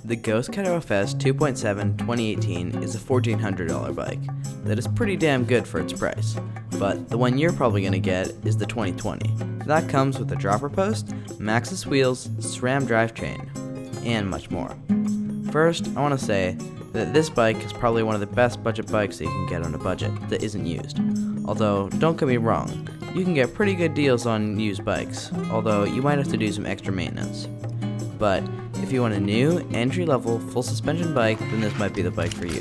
The Ghost Kato FS 2.7 2018 is a $1,400 bike that is pretty damn good for its price, but the one you're probably going to get is the 2020. That comes with a dropper post, Maxxis wheels, SRAM drivetrain, and much more. First, I want to say that this bike is probably one of the best budget bikes that you can get on a budget that isn't used. Although, don't get me wrong, you can get pretty good deals on used bikes, although you might have to do some extra maintenance. But if you want a new, entry-level, full suspension bike, then this might be the bike for you.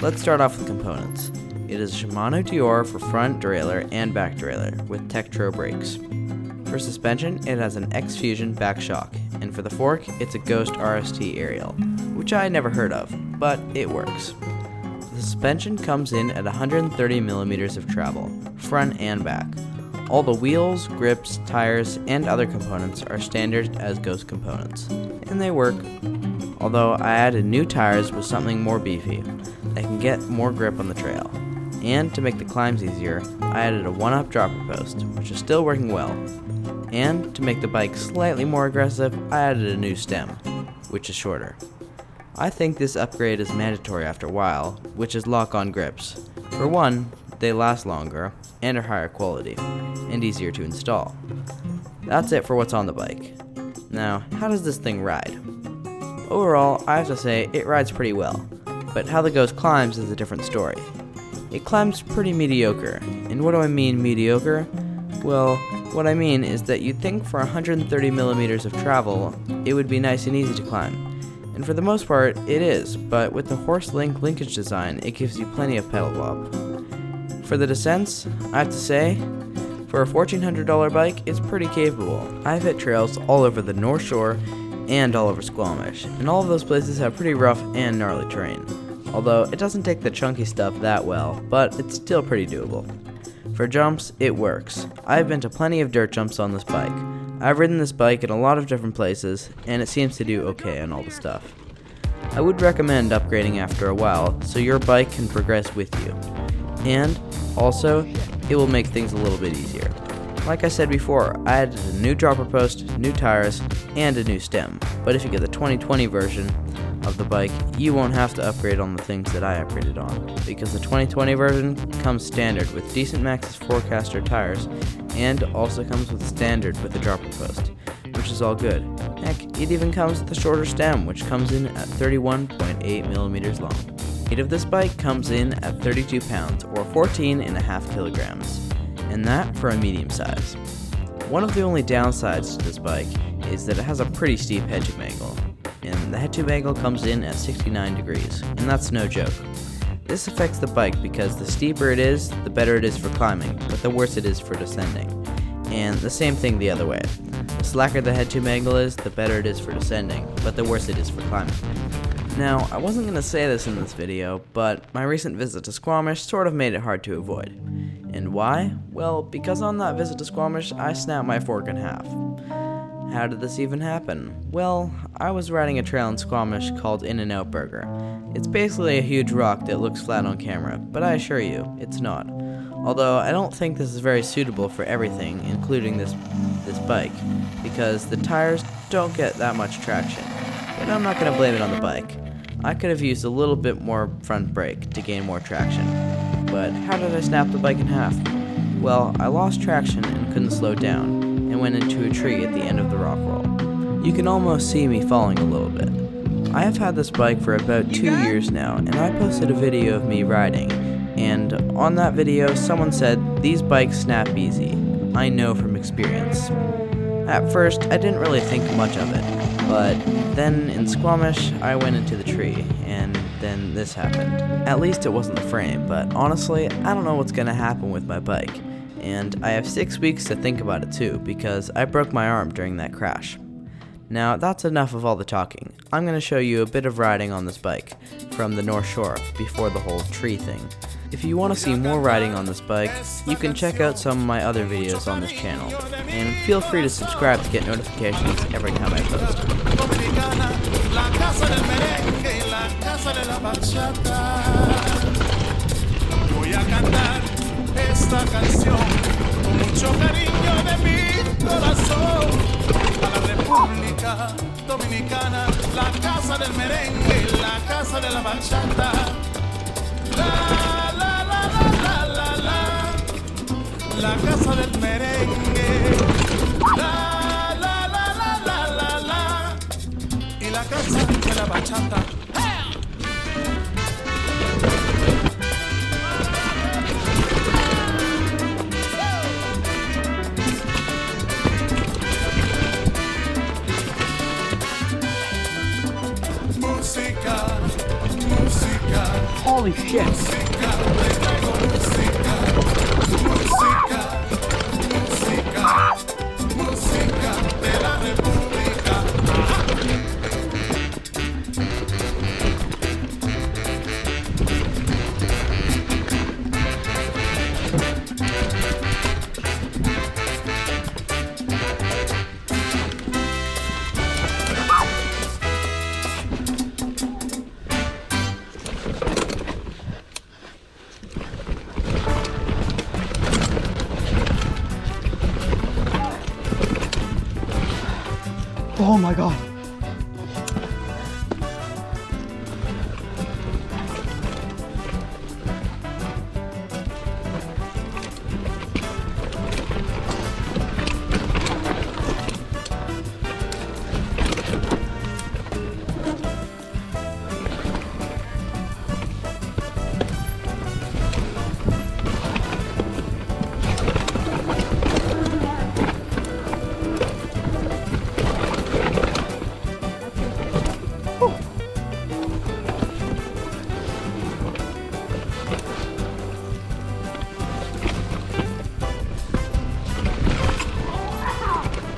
Let's start off with components. It is a Shimano Dior for front derailleur and back derailleur with Tektro brakes. For suspension, it has an X-Fusion back shock, and for the fork, it's a Ghost RST Aerial, which I had never heard of, but it works. The suspension comes in at 130 millimeters of travel, front and back. All the wheels, grips, tires, and other components are standard as Ghost components, and they work. Although I added new tires with something more beefy that can get more grip on the trail. And to make the climbs easier, I added a 1-up dropper post, which is still working well. And to make the bike slightly more aggressive, I added a new stem, which is shorter. I think this upgrade is mandatory after a while, which is lock-on grips. For one, they last longer and are higher quality, and easier to install. That's it for what's on the bike. Now, how does this thing ride? Overall, I have to say it rides pretty well, but how the Ghost climbs is a different story. It climbs pretty mediocre, and what do I mean mediocre? Well, what I mean is that you'd think for 130 millimeters of travel, it would be nice and easy to climb. And for the most part, it is, but with the horse link linkage design, it gives you plenty of pedal bob. For the descents, I have to say, for a $1,400 bike, it's pretty capable. I've hit trails all over the North Shore and all over Squamish, and all of those places have pretty rough and gnarly terrain. Although it doesn't take the chunky stuff that well, but it's still pretty doable. For jumps, it works. I've been to plenty of dirt jumps on this bike. I've ridden this bike in a lot of different places, and it seems to do okay on all the stuff. I would recommend upgrading after a while so your bike can progress with you. And also, it will make things a little bit easier. Like I said before, I added a new dropper post, new tires, and a new stem. But if you get the 2020 version of the bike, you won't have to upgrade on the things that I upgraded on, because the 2020 version comes standard with decent Maxxis Forecaster tires, and also comes with standard with the dropper post, which is all good. Heck, it even comes with a shorter stem, which comes in at 31.8 millimeters long. Weight of this bike comes in at 32 pounds, or 14.5 kilograms, and that for a medium size. One of the only downsides to this bike is that it has a pretty steep head-tube angle, and the head-tube angle comes in at 69 degrees, and that's no joke. This affects the bike because the steeper it is, the better it is for climbing, but the worse it is for descending. And the same thing the other way. The slacker the head-tube angle is, the better it is for descending, but the worse it is for climbing. Now, I wasn't going to say this in this video, but my recent visit to Squamish sort of made it hard to avoid. And why? Well, because on that visit to Squamish, I snapped my fork in half. How did this even happen? Well, I was riding a trail in Squamish called In-N-Out Burger. It's basically a huge rock that looks flat on camera, but I assure you, it's not. Although I don't think this is very suitable for everything, including this bike, because the tires don't get that much traction. But I'm not going to blame it on the bike. I could have used a little bit more front brake to gain more traction. But how did I snap the bike in half? Well, I lost traction and couldn't slow down, and went into a tree at the end of the rock roll. You can almost see me falling a little bit. I have had this bike for about 2 years now, and I posted a video of me riding, and on that video someone said, "These bikes snap easy. I know from experience." At first, I didn't really think much of it, but then in Squamish, I went into the tree, and then this happened. At least it wasn't the frame, but honestly, I don't know what's gonna happen with my bike. And I have 6 weeks to think about it too, because I broke my arm during that crash. Now, that's enough of all the talking. I'm going to show you a bit of riding on this bike from the North Shore before the whole tree thing. If you want to see more riding on this bike, you can check out some of my other videos on this channel, and feel free to subscribe to get notifications every time I post. Esta canción con mucho cariño de mi corazón a la República Dominicana, la casa del casa de la bachata. La, la, la, la, la, la, la. La casa del merengue. La, la, la, la, la, la, la. Y la casa de la bachata. Música, música. Holy shit. Música, les traigo música. Música, música. Música de la República. Oh my god.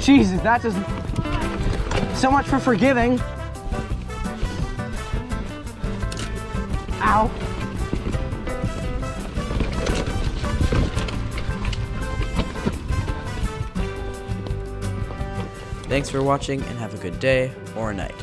Jesus, that doesn't... So much for forgiving. Ow. Thanks for watching and have a good day or night.